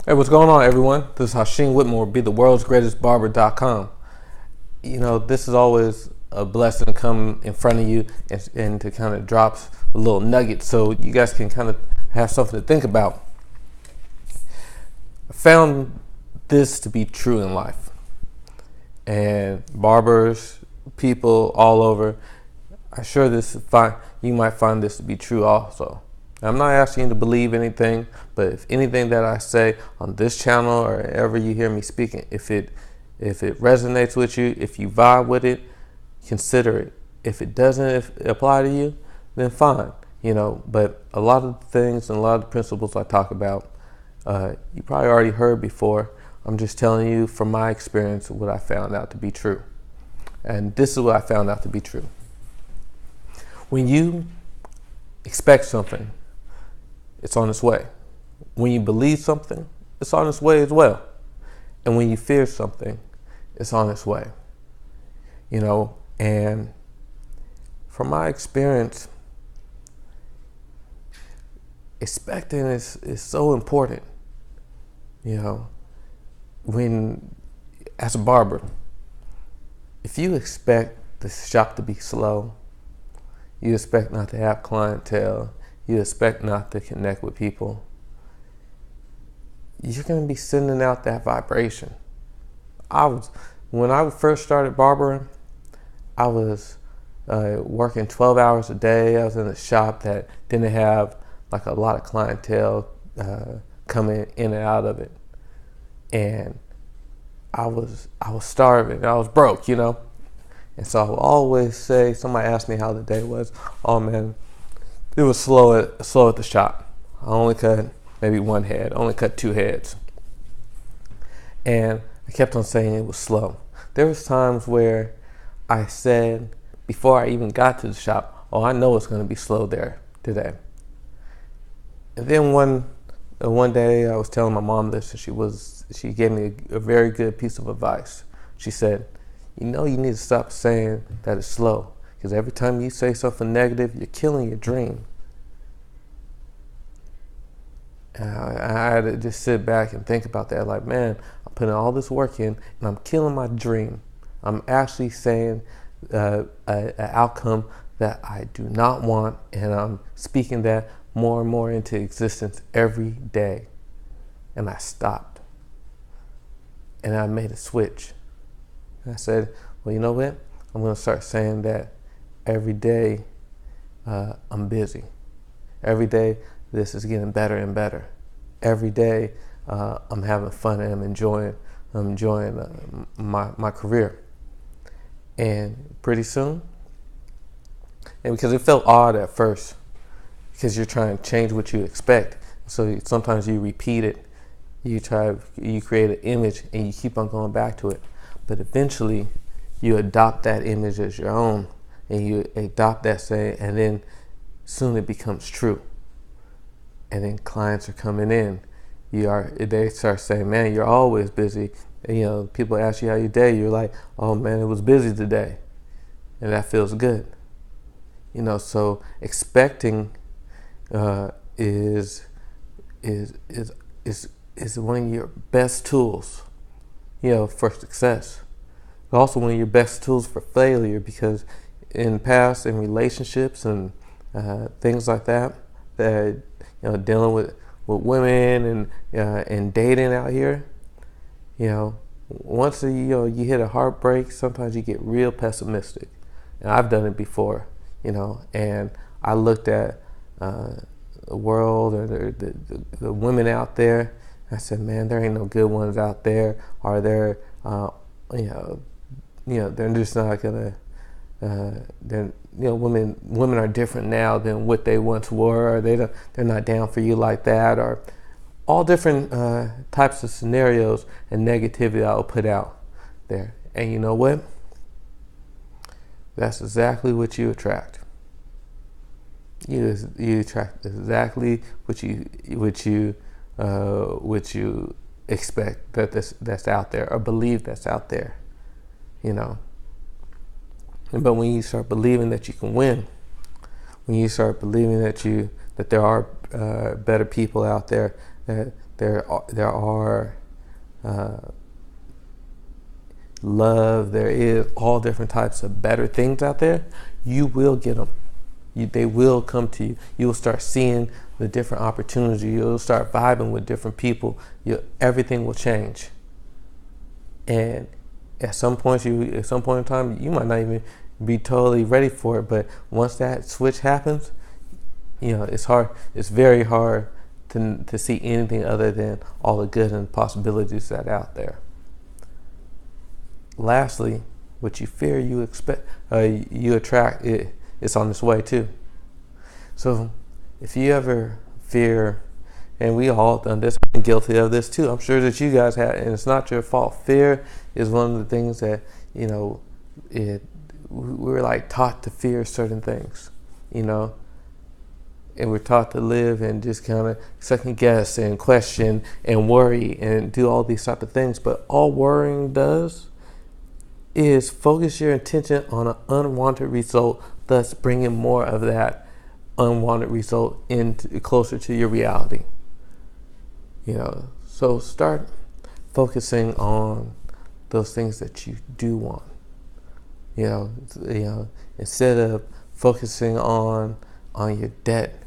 Hey, what's going on, everyone? This is Hashim Whitmore, be the world's greatest barber.com. This is always a blessing to come in front of you and to kind of drop a little nugget so you guys can kind of have something to think about. I found this to be true in life, and barbers, people all over, I'm sure you might find this to be true also. I'm not asking you to believe anything, but if anything that I say on this channel or ever you hear me speaking, if it resonates with you, if you vibe with it, consider it. If it doesn't apply to you, then fine. But a lot of the things and a lot of the principles I talk about, you probably already heard before. I'm just telling you from my experience what I found out to be true. And this is what I found out to be true. When you expect something, it's on its way. When you believe something, it's on its way as well. And when you fear something, it's on its way. And from my experience, expecting is so important. When, as a barber, if you expect the shop to be slow, you expect not to have clientele, you expect not to connect with people, you're going to be sending out that vibration. When I first started barbering, I was working 12 hours a day. I was in a shop that didn't have like a lot of clientele coming in and out of it. And I was starving. I was broke, And so I would always say, somebody asked me how the day was. Oh man, it was slow at the shop. I only cut maybe one head, only cut two heads. And I kept on saying it was slow. There was times where I said, before I even got to the shop, oh, I know it's going to be slow there today. And then one day I was telling my mom this, and she gave me a very good piece of advice. She said, you need to stop saying that it's slow, because every time you say something negative, you're killing your dream. And I had to just sit back and think about that. Like, man, I'm putting all this work in, and I'm killing my dream. I'm actually saying an outcome that I do not want, and I'm speaking that more and more into existence every day. And I stopped, and I made a switch. And I said, well, you know what? I'm going to start saying that every day I'm busy. Every day this is getting better and better. Every day I'm having fun and I'm enjoying my career. And pretty soon, and because it felt odd at first, because you're trying to change what you expect. So sometimes you repeat it, you create an image and you keep on going back to it. But eventually you adopt that image as your own, and you adopt that saying, and then soon it becomes true. And then clients are coming in. They start saying, man, you're always busy. And, people ask you how your day, you're like, oh man, it was busy today. And that feels good. So expecting is one of your best tools, for success. But also one of your best tools for failure, because in relationships and things like that, dealing with women and dating out here, once you hit a heartbreak, sometimes you get real pessimistic. And I've done it before, and I looked at the world or the women out there. I said, man, there ain't no good ones out there. Or they're just not gonna. Women are different now than what they once were. Or they're not down for you like that. Or all different types of scenarios and negativity I will put out there. And you know what? That's exactly what you attract. You attract exactly what you expect that's out there, or believe that's out there. But when you start believing that you can win, when you start believing that there are better people out there that there are love, there is all different types of better things out there, you will get them. They will come to you. You'll start seeing the different opportunities. You'll start vibing with different people. Everything will change. And at some point in time, you might not even be totally ready for it. But once that switch happens, it's hard. It's very hard to see anything other than all the good and possibilities that are out there. Lastly, what you fear, you expect, you attract. It's on its way too. So if you ever fear, and we all done this, I'm guilty of this too. I'm sure that you guys have, and it's not your fault. Fear is one of the things that, we're like taught to fear certain things, and we're taught to live and just kind of second guess and question and worry and do all these type of things. But all worrying does is focus your attention on an unwanted result, thus bringing more of that unwanted result closer to your reality. So start focusing on those things that you do want. Instead of focusing on your debt,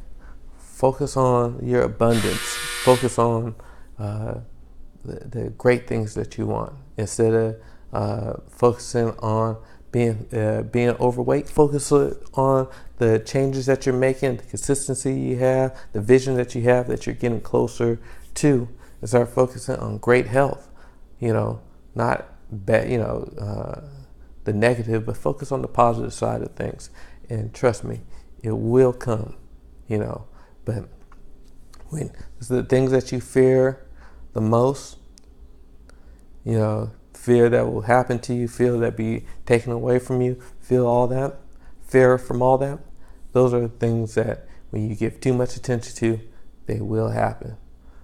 focus on your abundance. Focus on the great things that you want. Instead of focusing on being overweight, focus on the changes that you're making, the consistency you have, the vision that you have that you're getting closer to, and start focusing on great health. Not bad, the negative, but focus on the positive side of things. And trust me, it will come. But when it's the things that you fear the most, fear that will happen to you, fear that be taken away from you, fear from all that, those are things that when you give too much attention to, they will happen.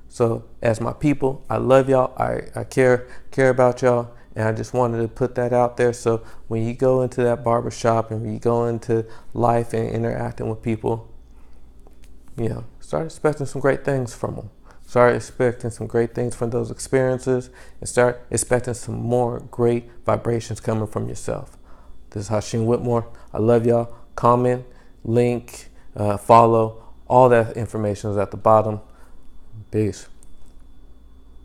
So as my people, I love y'all. I care about y'all. And I just wanted to put that out there. So when you go into that barbershop and when you go into life and interacting with people, start expecting some great things from them. Start expecting some great things from those experiences, and start expecting some more great vibrations coming from yourself. This is Hashim Whitmore. I love y'all. Comment, link, follow. All that information is at the bottom. Peace.